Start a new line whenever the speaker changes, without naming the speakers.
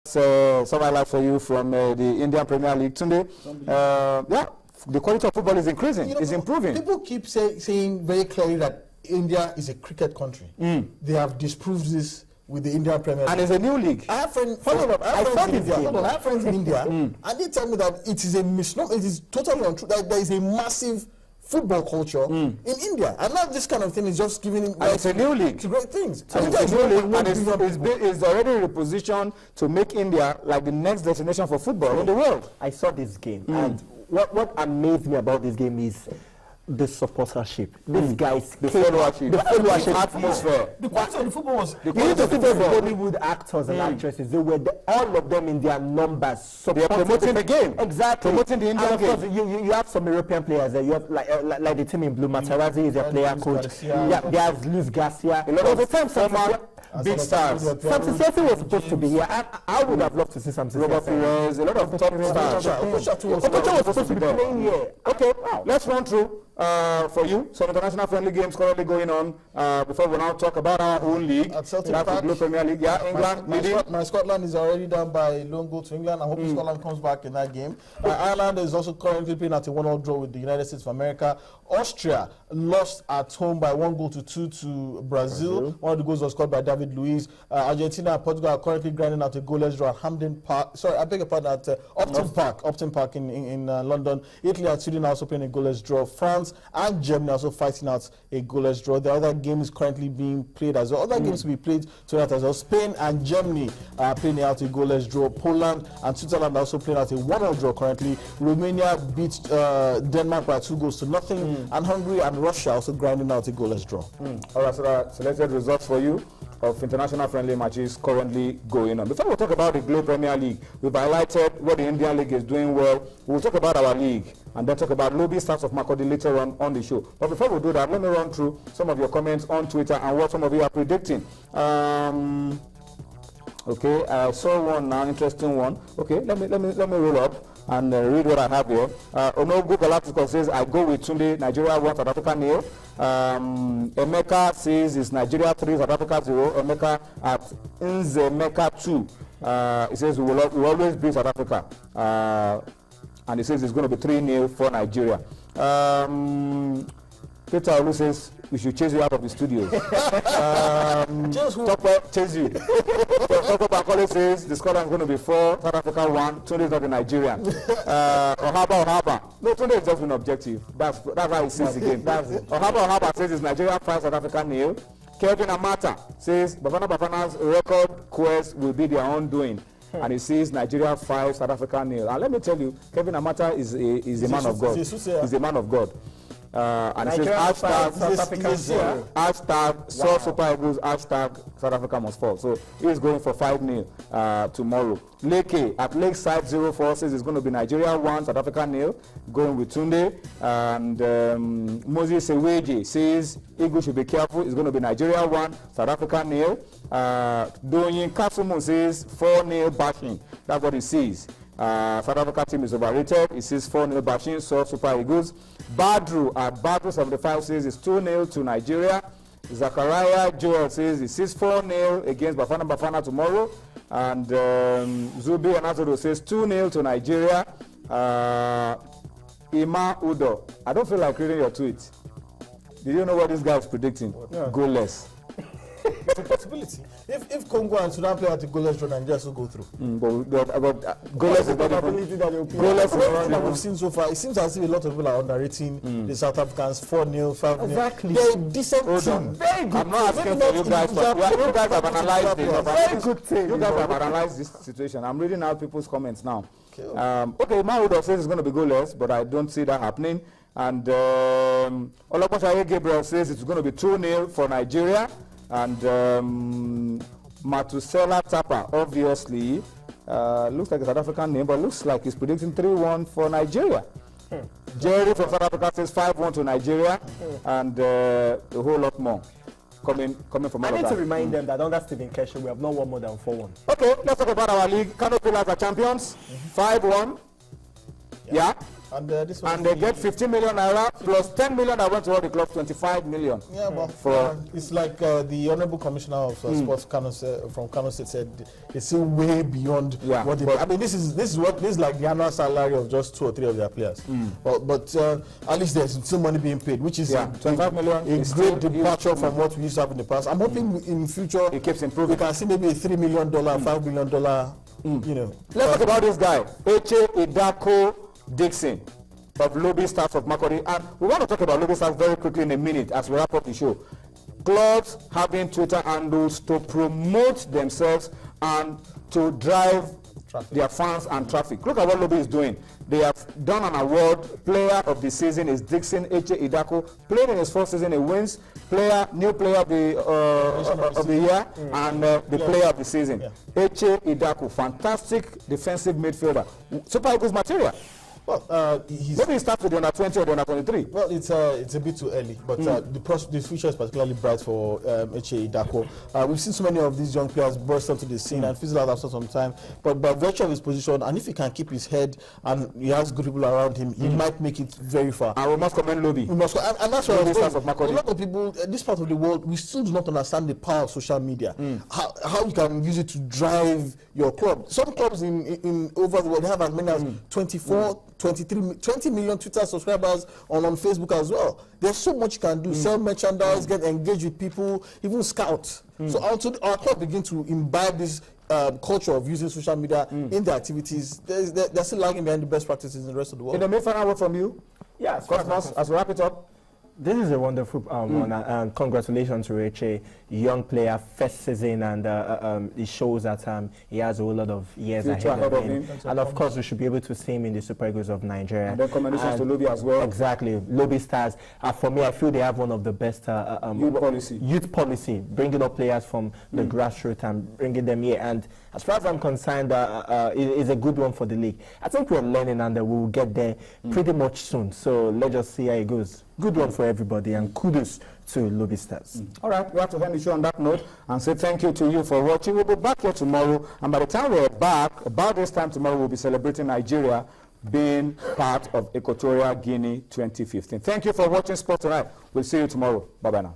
some highlights for you from the Indian Premier League today. Yeah, the quality of football is increasing, is improving.
People keep saying very clearly that India is a cricket country. They have disproved this with the Indian Premier League.
And it's a new league.
I have friends in India, and they tell me that it is a misnomer. It is totally untrue. That there is a massive football culture in India, and not this kind of thing is just giving. And
it's a new league.
To great things.
So it's a new league, and it's already repositioned to make India like the next destination for football in the world.
I saw this game, and what amazed me about this game is the supportership. These guys,
the followership, atmosphere.
The quality of the football was.
You need to see those Bollywood actors and actresses. They were all of them in their numbers.
They are promoting the game.
Exactly.
Promoting the Indian game.
And of course, you have some European players there. You have like the team in blue. Materazzi is a player coach. Yeah, there's Luis Garcia.
A lot of the time, big stars.
Samson Sethi was supposed to be here. I would have loved to see Samson Sethi.
Robert Perez, a lot of top stars.
Okocha was supposed to be playing here.
Okay, let's run through for you some international friendly games currently going on before we now talk about our own league.
At Celtic Park,
the Premier League. Yeah, England.
My Scotland is already down by lone goal to England. I hope Scotland comes back in that game. Ireland is also currently playing at a 1-1 draw with the United States of America. Austria lost at home by 1-2 to Brazil. One of the goals was scored by David Luiz. Argentina and Portugal are currently grinding out a goalless draw at Hampden Park. Sorry, I beg your pardon, at Upton Park in London. Italy and Sweden are also playing a goalless draw. France and Germany are also fighting out a goalless draw. The other game is currently being played as well. Other games will be played tonight as well. Spain and Germany are playing out a goalless draw. Poland and Switzerland are also playing out a 1-0 draw currently. Romania beat Denmark by 2-0. And Hungary and Russia also grinding out a goalless draw.
All right, so there are selected results for you of international friendly matches currently going on. Before we talk about the Globe Premier League, we've highlighted what the Indian League is doing well. We'll talk about our league and then talk about Lobby Stars of Makurdi later on the show. But before we do that, let me run through some of your comments on Twitter and what some of you are predicting. Okay, I saw one now, interesting one. Okay, let me roll up and read what I have here. Onogu Galactico says, I go with Tunde, Nigeria 1, South Africa 0. Emeka says it's Nigeria 3, South Africa 0. Emeka at Nzemeka 2. He says we will always beat South Africa. And he says it's going to be 3-0 for Nigeria. Peter Olu says we should chase you out of the studios. Topper chase you. Dr. Bakole says the Scotland is going to be 4, South Africa 1. Tunde is not a Nigerian. Ohaba. No, Tunde is just an objective. That's how he sees the game. Ohaba says it's Nigeria 5, South Africa 0. Kevin Amata says Bafana's record quest will be their own doing. And he says Nigeria 5, South Africa 0. And let me tell you, Kevin Amata is a man of God. He's a man of God. And it says hashtag Saw Super Eagles, hashtag South Africa must fall. So he's going for 5-0 tomorrow. Leke at Lakeside 04 says it's going to be Nigeria 1, South Africa 0, going with Tunde. And Moses Seweje says Eagles should be careful, it's going to be Nigeria 1, South Africa 0. Doyin Kasumu says 4-0 bashing. That's what he says. South Africa team is overrated. It says 4-0 bashing, so Super Eagles. Badru at Badru 75 says it's 2-0 to Nigeria. Zachariah Joel says it says 4-0 against Bafana tomorrow. And Zubi Anatodo says 2-0 to Nigeria. Ima Udo, I don't feel like reading your tweet. Did you know what this guy is predicting? Yeah. Goalless.
It's a possibility. If Congo and Sudan play at the goalless draw, Nigeria will go through.
Goalless is not
goalless that we've seen so far. It seems as if a lot of people are underrating the South Africans 4-0, 5-0.
Exactly.
They're a decent team.
Very good.
I'm not asking for you guys, but you guys have analyzed this.
Very good team.
You guys have analyzed this situation. I'm reading out people's comments now. Okay, Maudo says it's going to be goalless, but I don't see that happening. And Olaposhaye Gabriel says it's going to be 2-0 for Nigeria. And Matusela Tapa, obviously, looks like a South African name, but looks like he's predicting 3-1 for Nigeria. Jerry from South Africa says 5-1 to Nigeria, and a whole lot more coming from.
I need to remind them that under Stephen Keshe, we have not won more than 4-1.
Okay, let's talk about our league. Kano Pillars are champions, 5-1. Yeah.
And this one.
And they get 15 million naira plus 10 million that went to all the clubs, 25 million.
Yeah, but it's like the Honorable Commissioner of Sports from Kano State said it's still way beyond what they. I mean, this is like the annual salary of just 2 or 3 of their players. But at least there's still money being paid, which is
25 million.
A great departure from what we used to have in the past. I'm hoping in future
it keeps improving.
We can see maybe a $3 million, $5 million. You know.
Let's talk about this guy, Eche Idako Dixon of Lobby Stars of Makurdi. And we want to talk about Lobby Stars very quickly in a minute as we wrap up the show. Clubs having Twitter handles to promote themselves and to drive their fans and traffic. Look at what Lobby is doing. They have done an award. Player of the season is Dixon Eche Idako. Played in his first season, he wins. New player of the year and the player of the season. Eche Idako, fantastic defensive midfielder. Super Eagles material.
Well,
maybe he starts with the under 20 or the under 23.
Well, it's a bit too early, but the future is particularly bright for Eche Idako. We've seen so many of these young players burst onto the scene and fizzle out after some time. But by virtue of his position, and if he can keep his head and he has good people around him, he might make it very far.
And we must commend Lobby.
And that's why a lot of people, this part of the world, we still do not understand the power of social media. How you can use it to drive your club. Some clubs in over the world have as many as 24. 20 million Twitter subscribers on Facebook as well. There's so much you can do. Sell merchandise, get engaged with people, even scout. So until our club begin to imbibe this culture of using social media in their activities, they're still lagging behind the best practices in the rest of the world.
In the final word from you?
Yeah,
Cosmos, as we wrap it up.
This is a wonderful one, and congratulations to Eche, young player, first season, and it shows that he has a whole lot of years ahead of him. And of course, we should be able to see him in the Super Eagles of Nigeria.
And then commendations to Lobby as well.
Exactly, Lobby Stars. For me, I feel they have one of the best youth policy, bringing up players from the grassroots and bringing them here. And as far as I'm concerned, it is a good one for the league. I think we're learning, and we will get there pretty much soon. So let's just see how it goes. Good one for everybody, and kudos to Lobby Stars.
All right, we have to end the show on that note and say thank you to you for watching. We'll be back here tomorrow, and by the time we're back, about this time tomorrow, we'll be celebrating Nigeria being part of Equatorial Guinea 2015. Thank you for watching Sport Tonight. We'll see you tomorrow. Bye-bye now.